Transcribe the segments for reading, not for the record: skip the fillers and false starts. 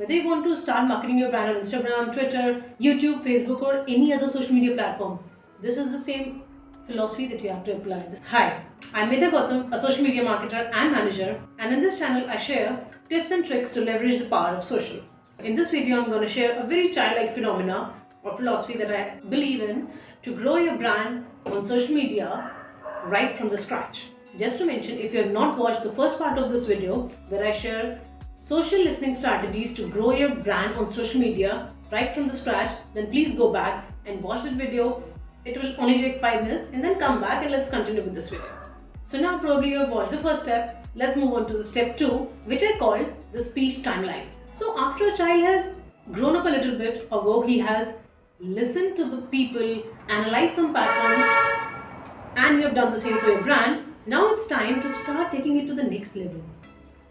Whether you want to start marketing your brand on Instagram, Twitter, YouTube, Facebook, or any other social media platform, this is the same philosophy that you have to apply. Hi, I'm Medha Gautam, a social media marketer and manager, and in this channel I share tips and tricks to leverage the power of social. In this video, I'm going to share a very childlike phenomena or philosophy that I believe in to grow your brand on social media right from the scratch. Just to mention, if you have not watched the first part of this video where I share social listening strategies to grow your brand on social media right from the scratch, then please go back and watch that video. It will only take 5 minutes, and then come back and let's continue with this video. So now probably you have watched the first step. Let's move on to the step 2, which I called the speech timeline. So after a child has grown up a little bit ago, he has listened to the people, analyzed some patterns, and you have done the same for your brand. Now it's time to start taking it to the next level,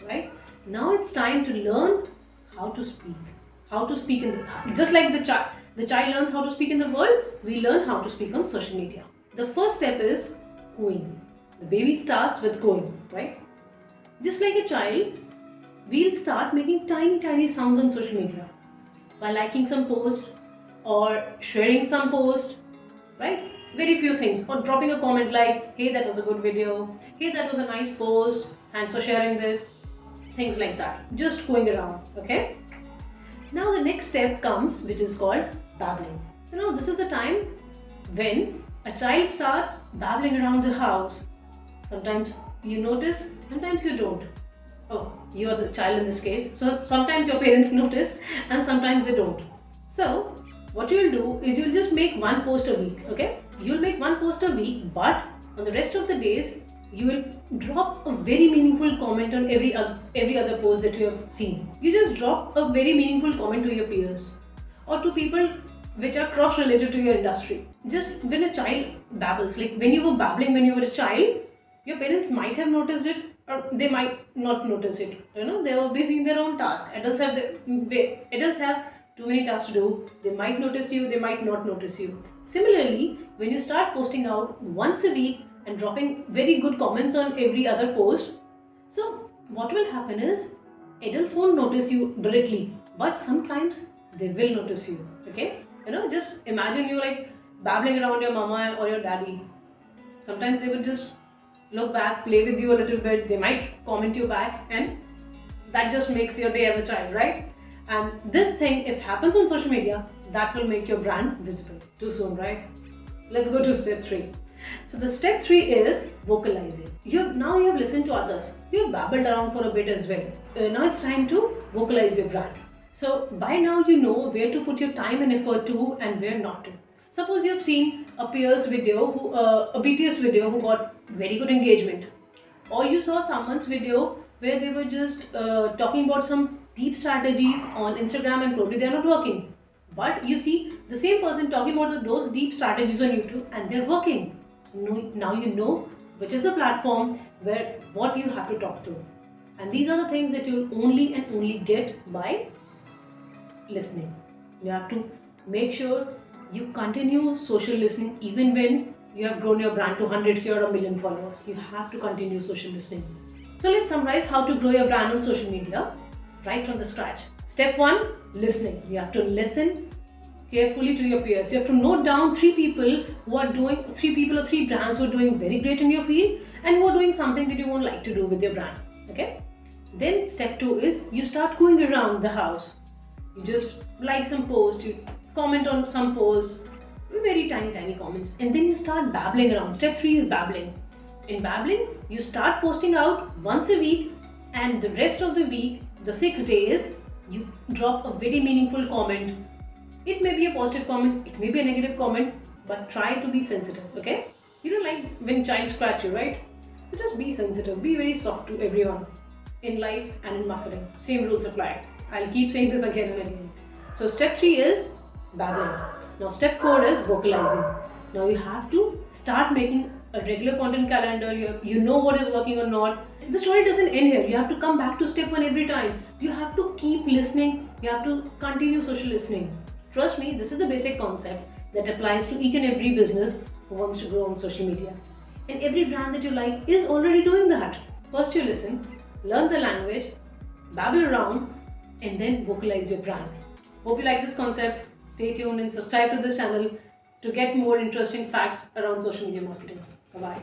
right? Now it's time to learn how to speak. How to speak in the, just like the child learns how to speak in the world, we learn how to speak on social media. The first step is cooing. The baby starts with cooing, right? Just like a child, we'll start making tiny sounds on social media by liking some post or sharing some post, right? Very few things, or dropping a comment like, hey, that was a good video, hey, that was a nice post, thanks for sharing this, things like that, just going around. Okay, now the next step comes, which is called babbling. So now this is the time when a child starts babbling around the house. Sometimes you notice, sometimes you don't. Oh, you are the child in this case, so sometimes your parents notice and sometimes they don't. So what you'll do is you'll just make one post a week. Okay, you'll make one post a week, but on the rest of the days you will drop a very meaningful comment on every other post that you have seen. You just drop a very meaningful comment to your peers or to people which are cross related to your industry. Just when a child babbles, like when you were babbling when you were a child, your parents might have noticed it or they might not notice it. You know, they were busy in their own task. Adults have too many tasks to do. They might notice you, they might not notice you. Similarly, when you start posting out once a week and dropping very good comments on every other post, so what will happen is adults won't notice you directly, but sometimes they will notice you. Okay, you know, just imagine you like babbling around your mama or your daddy. Sometimes they will just look back, play with you a little bit, they might comment you back, and that just makes your day as a child, right? And this thing, if happens on social media, that will make your brand visible. Too soon, right? Let's go to step 3. So the step 3 is vocalizing. Now you have listened to others. You have babbled around for a bit as well. Now it's time to vocalize your brand. So by now you know where to put your time and effort to and where not to. Suppose you have seen a peer's video, a BTS video who got very good engagement, or you saw someone's video where they were just talking about some deep strategies on Instagram and probably they're not working. But you see the same person talking about those deep strategies on YouTube and they're working. Now you know which is the platform where what you have to talk to. And these are the things that you'll only and only get by listening. You have to make sure you continue social listening even when you have grown your brand to 100k or a million followers. You have to continue social listening. So let's summarize how to grow your brand on social media right from the scratch. Step 1, listening. You have to listen carefully to your peers. You have to note down 3 people or 3 brands who are doing very great in your field and who are doing something that you won't like to do with your brand. Okay? Then step 2 is you start going around the house. You just like some post, you comment on some posts, very tiny comments, and then you start babbling around. Step 3 is babbling. In babbling, you start posting out once a week, and the rest of the week, the 6 days, you drop a very meaningful comment. It may be a positive comment, it may be a negative comment, but try to be sensitive. Okay, you don't like when child scratch you, right? So just be sensitive, be very soft to everyone in life and in marketing. Same rules apply. I'll keep saying this again and again. So step 3 is babbling. Now step 4 is vocalizing. Now you have to start making a regular content calendar. You know what is working or not. The story doesn't end here. You have to come back to step 1 every time. You have to keep listening. You have to continue social listening. Trust me, this is the basic concept that applies to each and every business who wants to grow on social media. And every brand that you like is already doing that. First you listen, learn the language, babble around, and then vocalize your brand. Hope you like this concept. Stay tuned and subscribe to this channel to get more interesting facts around social media marketing. Bye bye.